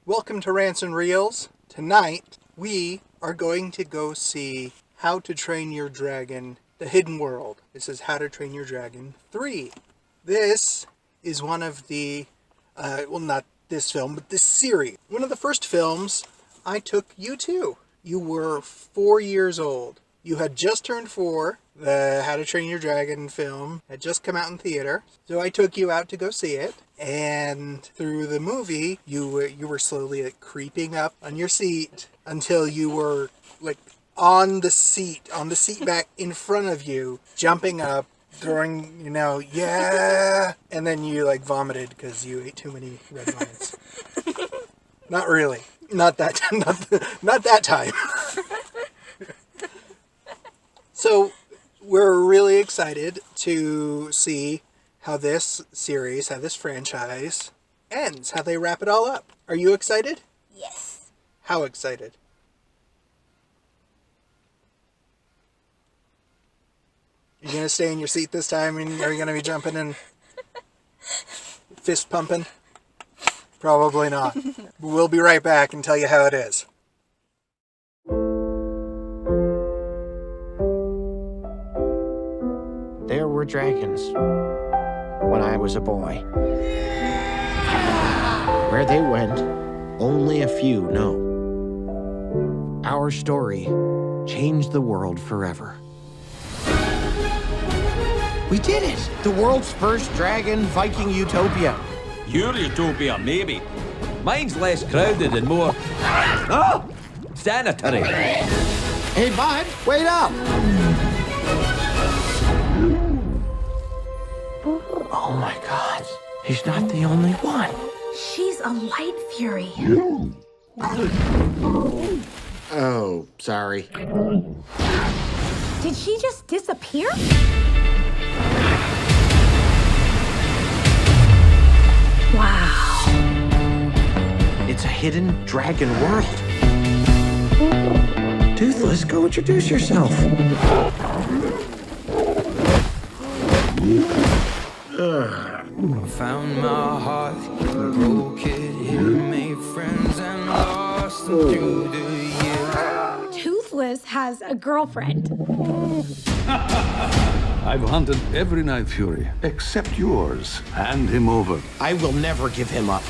Welcome to Rants and Reels. Tonight, we are going to go see How to Train Your Dragon, The Hidden World. This is How to Train Your Dragon 3. This is one of the, not this film, but this series. One of the first films I took you to. You were 4 years old. You had just turned 4. The How to Train Your Dragon film had just come out in theater. So I took you out to go see it. And through the movie, you were slowly creeping up on your seat until you were on the seat back in front of you, jumping up, throwing, yeah, and then you vomited because you ate too many red vines. Not really. Not that time. So we're really excited to see how this series, how this franchise ends, how they wrap it all up. Are you excited? Yes. How excited? You gonna stay in your seat this time, and are you gonna be jumping and fist pumping? Probably not. We'll be right back and tell you how it is. There were dragons when I was a boy. Where they went, only a few know. Our story changed the world forever. We did it! The world's first dragon Viking utopia. Your utopia, maybe. Mine's less crowded and more... sanitary. Hey, bud, wait up! Oh my God, he's not the only one. She's a light fury. Oh, sorry. Did she just disappear? Wow. It's a hidden dragon world. Toothless, go introduce yourself. Found my heart, broke it, made friends and lost them through the years. Toothless has a girlfriend. I've hunted every night fury except yours. Hand him over. I will never give him up.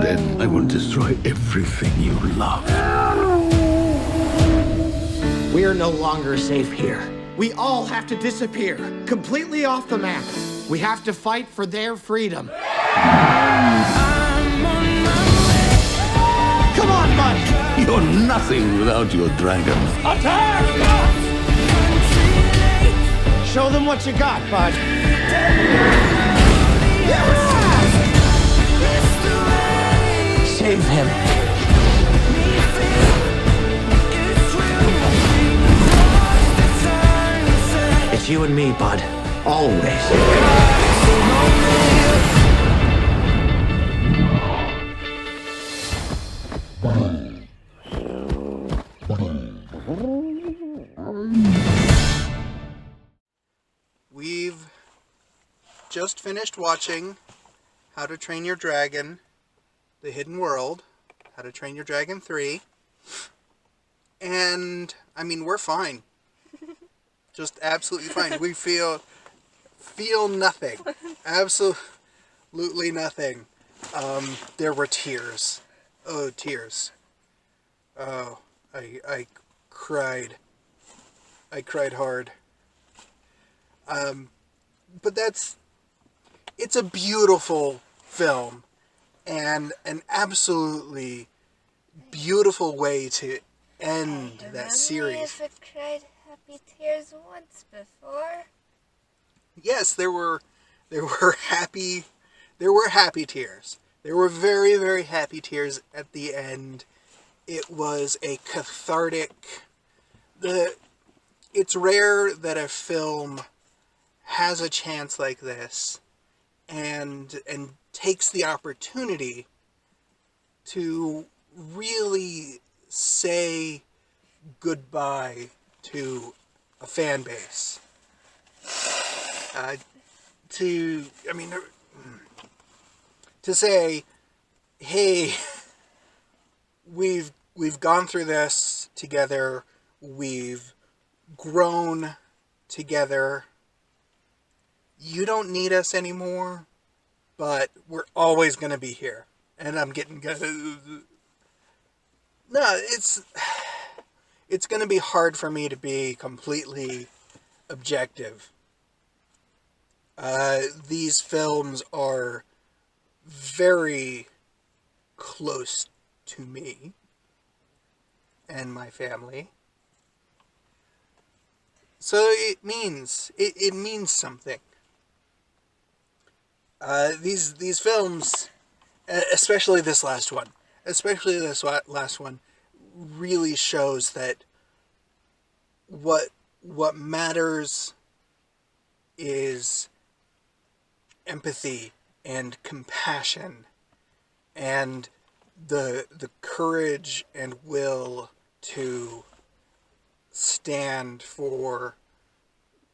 Then I will destroy everything you love. We are no longer safe here. We all have to disappear, completely off the map. We have to fight for their freedom. Come on, bud! You're nothing without your dragon. Attack! Show them what you got, bud. Save him. It's you and me, bud. Always. We've just finished watching How to Train Your Dragon, The Hidden World, How to Train Your Dragon 3, and, we're fine. Just absolutely fine. We feel nothing. Absolutely nothing. There were tears. Oh, tears. Oh, I cried. I cried hard. But it's a beautiful film and an absolutely beautiful way to end that series. If it cried happy tears once before. Yes, there were happy tears. There were very, very happy tears at the end. It was a cathartic. It's rare that a film has a chance like this and takes the opportunity to really say goodbye to a fan base. To say hey, we've gone through this together. We've grown together. You don't need us anymore, but we're always going to be here. And I'm getting good. No, it's going to be hard for me to be completely objective. These films are very close to me and my family. So it means something. These films, especially this last one, really shows that what matters is empathy and compassion and the courage and will to stand for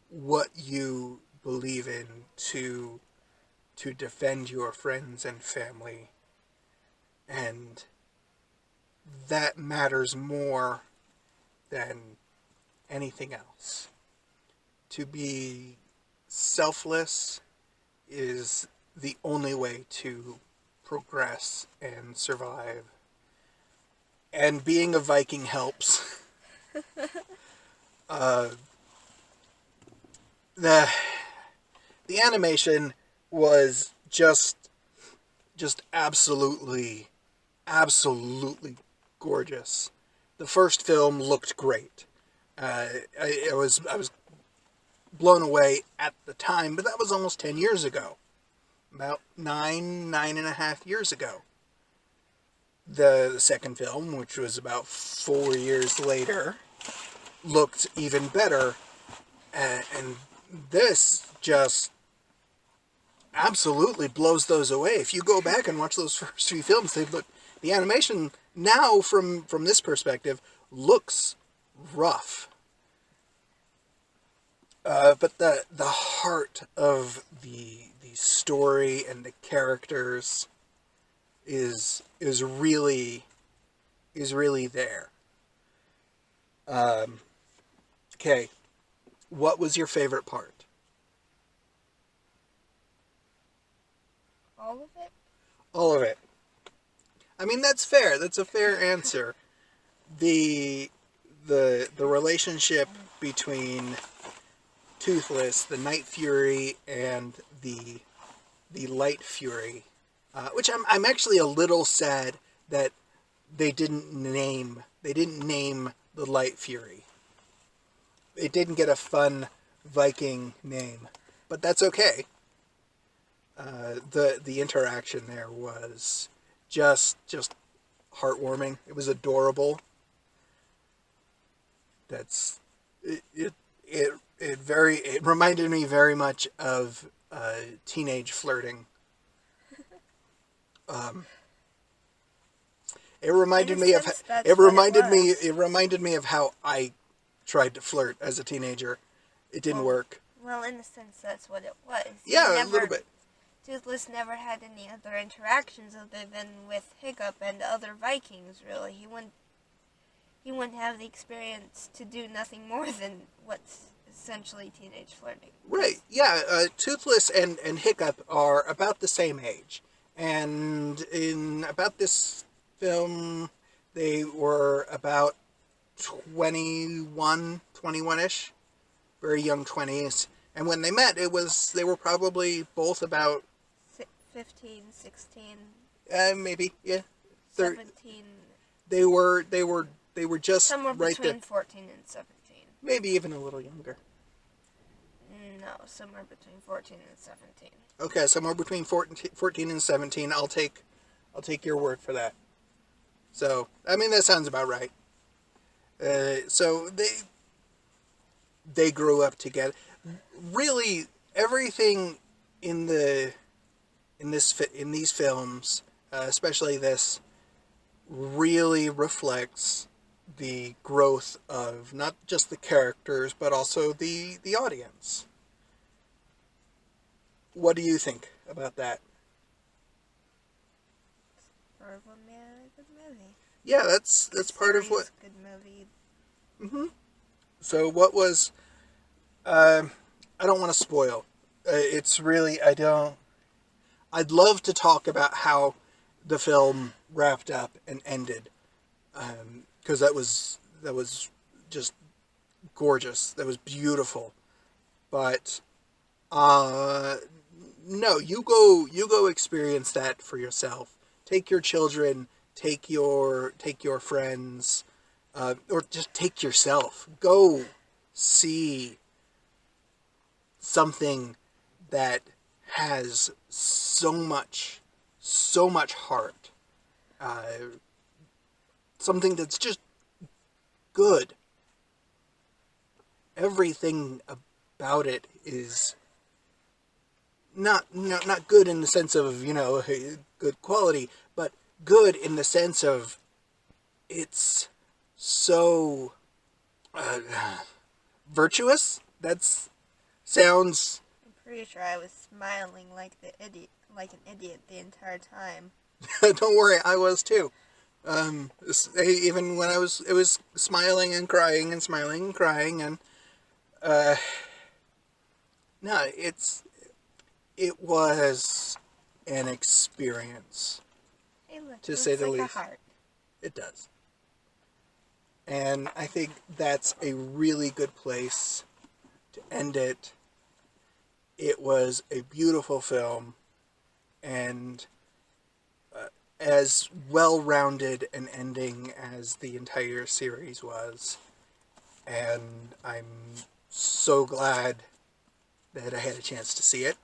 what you believe in, to defend your friends and family. And that matters more than anything else. To be selfless is the only way to progress and survive. And being a Viking helps. The animation was just absolutely gorgeous. The first film looked great. I was blown away at the time, but that was almost 10 years ago. About nine and a half years ago. The second film, which was about 4 years later, looked even better. And this just absolutely blows those away. If you go back and watch those first three films, the animation now from this perspective looks rough. But the heart of the story and the characters is really there. Okay, what was your favorite part? All of it? All of it. I mean, that's fair. That's a fair answer. The relationship between Toothless, the Night Fury, and the Light Fury, which I'm actually a little sad that they didn't name the Light Fury. It didn't get a fun Viking name, but that's okay. The interaction there was just heartwarming. It was adorable. It reminded me very much of teenage flirting. It reminded me of how I tried to flirt as a teenager. It didn't work. Well, in a sense, that's what it was. Yeah, a little bit. Toothless never had any other interactions other than with Hiccup and other Vikings, really. He wouldn't have the experience to do nothing more than what's essentially teenage flirting. Right, yeah. Toothless and Hiccup are about the same age. And in about this film, they were about 21-ish. Very young 20s. And when they met, they were probably both about 15, 16. Maybe, yeah. 17. They were just Somewhere right between there. 14 and 17. Maybe even a little younger. No, somewhere between 14 and 17. Okay, somewhere between 14 and 17. I'll take your word for that. So, I mean, that sounds about right. So they grew up together. Really, everything in these films, especially this, really reflects the growth of not just the characters but also the audience. What do you think about that? part of what made it a good movie. Yeah, that's part of what. Good movie. So what was? I don't want to spoil. It's really I don't. I'd love to talk about how the film wrapped up and ended, because that was just gorgeous. That was beautiful. But no, you go experience that for yourself. Take your children, take your friends, or just take yourself. Go see something that has so much heart. Something that's just good. Everything about it is not good in the sense of, good quality, but good in the sense of it's so virtuous. That sounds. I'm pretty sure I was smiling like an idiot the entire time. Don't worry, I was too. Even when it was smiling and crying and smiling and crying and no, it was an experience, Hey, look, to it say looks the like least. a heart. It does. And I think that's a really good place to end it. It was a beautiful film, and as well-rounded an ending as the entire series was. And I'm so glad that I had a chance to see it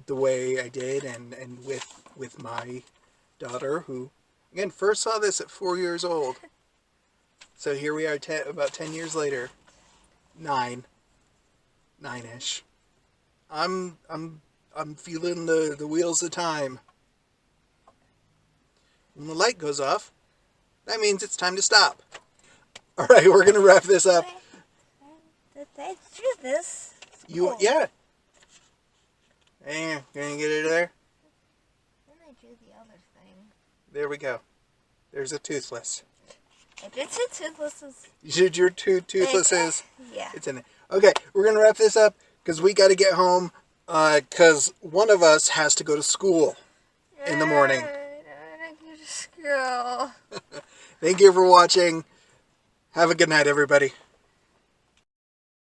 the way I did, and with my daughter, who, again, first saw this at 4 years old. So here we are, about 10 years later. 9-ish. I'm feeling the wheels of time. When the light goes off, that means it's time to stop. All right, we're gonna wrap this up. Did I do this? It's You cool. yeah. Gonna get it there. Then I do the other thing. There we go. There's a toothless. I did say toothlesses. You did your two toothlesses. Yeah. It's in there. Okay, we're gonna wrap this up because we got to get home. Because one of us has to go to school in the morning. I don't want to go to school. Thank you for watching. Have a good night, everybody.